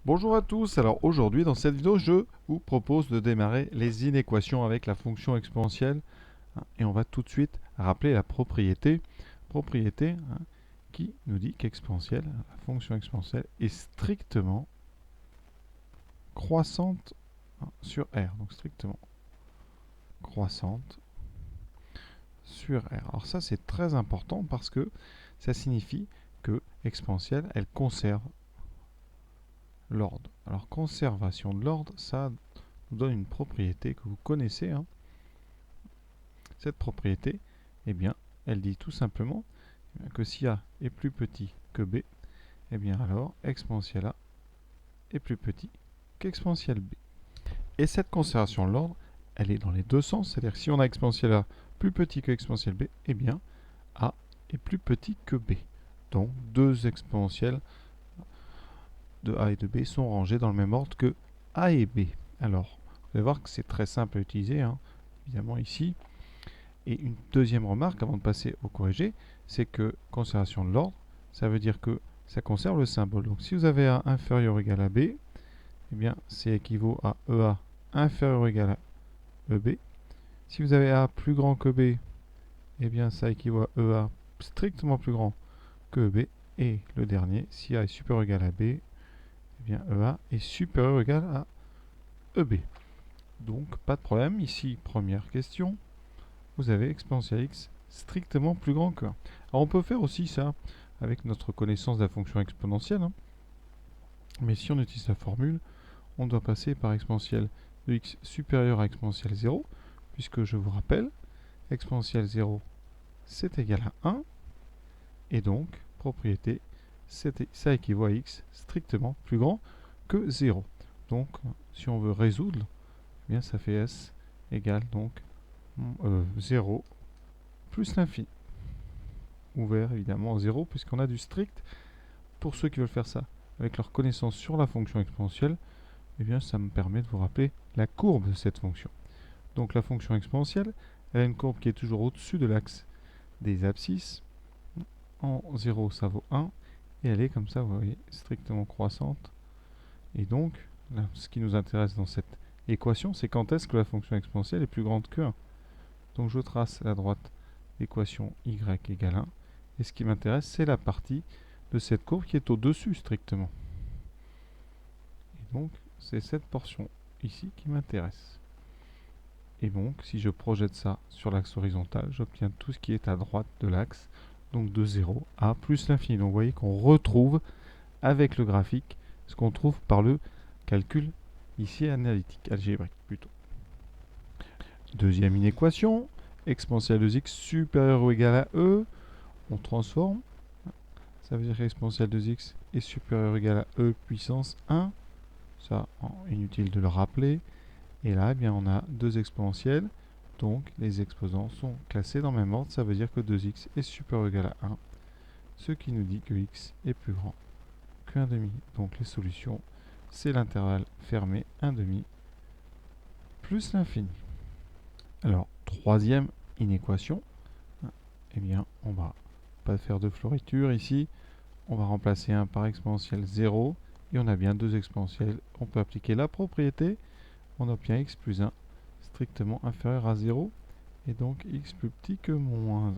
Bonjour à tous, alors aujourd'hui dans cette vidéo je vous propose de démarrer les inéquations avec la fonction exponentielle et on va tout de suite rappeler la propriété qui nous dit qu'exponentielle, la fonction exponentielle est strictement croissante sur R, donc strictement croissante sur R. Alors ça c'est très important parce que ça signifie que exponentielle elle conserve l'ordre. Alors conservation de l'ordre, ça nous donne une propriété que vous connaissez. Cette propriété, eh bien, elle dit tout simplement que si A est plus petit que B, eh bien alors exponentielle A est plus petit qu'exponentielle B. Et cette conservation de l'ordre, elle est dans les deux sens, c'est-à-dire que si on a exponentielle A plus petit que exponentielle B, eh bien A est plus petit que B. Donc deux exponentielles de A et de B sont rangées dans le même ordre que A et B. Alors, vous allez voir que c'est très simple à utiliser, évidemment ici. Et une deuxième remarque avant de passer au corrigé, c'est que conservation de l'ordre, ça veut dire que ça conserve le symbole. Donc si vous avez A inférieur ou égal à B, eh bien c'est équivaut à EA inférieur ou égal à EB. Si vous avez A plus grand que B, eh bien ça équivaut à EA strictement plus grand que EB. Et le dernier, si A est supérieur ou égal à B, eh bien EA est supérieur ou égal à EB. Donc pas de problème. Ici, première question. Vous avez exponentielle x strictement plus grand que 1. Alors on peut faire aussi ça avec notre connaissance de la fonction exponentielle. Mais si on utilise la formule, on doit passer par exponentielle de x supérieur à exponentielle 0, puisque je vous rappelle, exponentielle 0 c'est égal à 1, et donc, propriété, ça équivaut à x strictement plus grand que 0. Donc, si on veut résoudre, eh bien ça fait s égale donc 0 plus l'infini. Ouvert évidemment à 0 puisqu'on a du strict. Pour ceux qui veulent faire ça avec leur connaissance sur la fonction exponentielle, eh bien ça me permet de vous rappeler la courbe de cette fonction. Donc la fonction exponentielle, elle a une courbe qui est toujours au-dessus de l'axe des abscisses. En 0 ça vaut 1 et elle est comme ça, vous voyez, strictement croissante. Et donc, là, ce qui nous intéresse dans cette équation, c'est quand est-ce que la fonction exponentielle est plus grande que 1. Donc je trace la droite l'équation y égale 1. Et ce qui m'intéresse, c'est la partie de cette courbe qui est au-dessus strictement. Et donc, c'est cette portion ici qui m'intéresse. Et donc, si je projette ça sur l'axe horizontal, j'obtiens tout ce qui est à droite de l'axe, donc de 0 à plus l'infini. Donc vous voyez qu'on retrouve avec le graphique ce qu'on trouve par le calcul ici analytique, algébrique plutôt. Deuxième inéquation, exponentielle de x supérieure ou égale à e, on transforme. Ça veut dire qu'exponentielle de x est supérieure ou égale à e puissance 1. Ça, inutile de le rappeler. Et là, eh bien, on a deux exponentielles. Donc, les exposants sont classés dans le même ordre. Ça veut dire que 2x est supérieur ou égal à 1. Ce qui nous dit que x est plus grand que 1,5. Donc, les solutions, c'est l'intervalle fermé 1,5 plus l'infini. Alors, troisième inéquation. Eh bien, on va pas faire de floriture ici. On va remplacer 1 par exponentielle 0. Et on a bien deux exponentielles. On peut appliquer la propriété. On obtient x plus 1 strictement inférieur à 0. Et donc x plus petit que moins 1.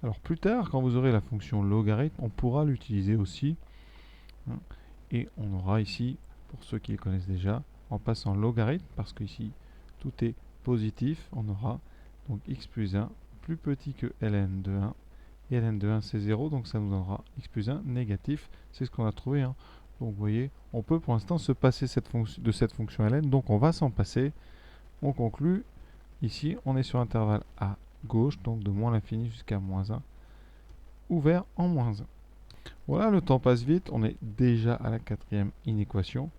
Alors plus tard, quand vous aurez la fonction logarithme, on pourra l'utiliser aussi. Et on aura ici, pour ceux qui le connaissent déjà, en passant logarithme, parce qu'ici tout est positif, on aura donc x plus 1 plus petit que ln de 1. Et ln de 1 c'est 0, donc ça nous donnera x plus 1 négatif. C'est ce qu'on a trouvé. Donc vous voyez, on peut pour l'instant se passer de cette fonction ln, donc on va s'en passer. On conclut. Ici, on est sur intervalle à gauche, donc de moins l'infini jusqu'à moins 1, ouvert en moins 1. Voilà, le temps passe vite, on est déjà à la quatrième inéquation.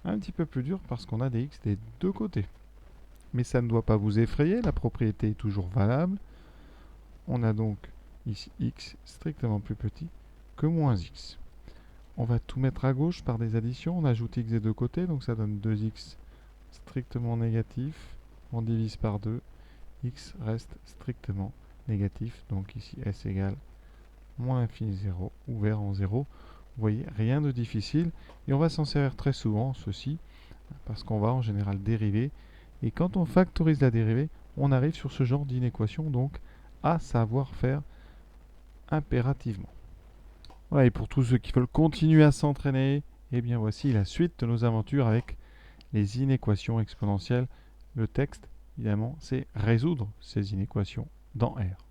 Un petit peu plus dur parce qu'on a des x des deux côtés. Mais ça ne doit pas vous effrayer, la propriété est toujours valable. On a donc ici x strictement plus petit que moins x. On va tout mettre à gauche par des additions, on ajoute x des deux côtés, donc ça donne 2x strictement négatif. On divise par 2, x reste strictement négatif, donc ici s égale moins l'infini 0, ouvert en 0. Vous voyez, rien de difficile. Et on va s'en servir très souvent, ceci, parce qu'on va en général dériver. Et quand on factorise la dérivée, on arrive sur ce genre d'inéquation, donc à savoir faire impérativement. Voilà, et pour tous ceux qui veulent continuer à s'entraîner, eh bien voici la suite de nos aventures avec les inéquations exponentielles. Le texte, évidemment, c'est résoudre ces inéquations dans R.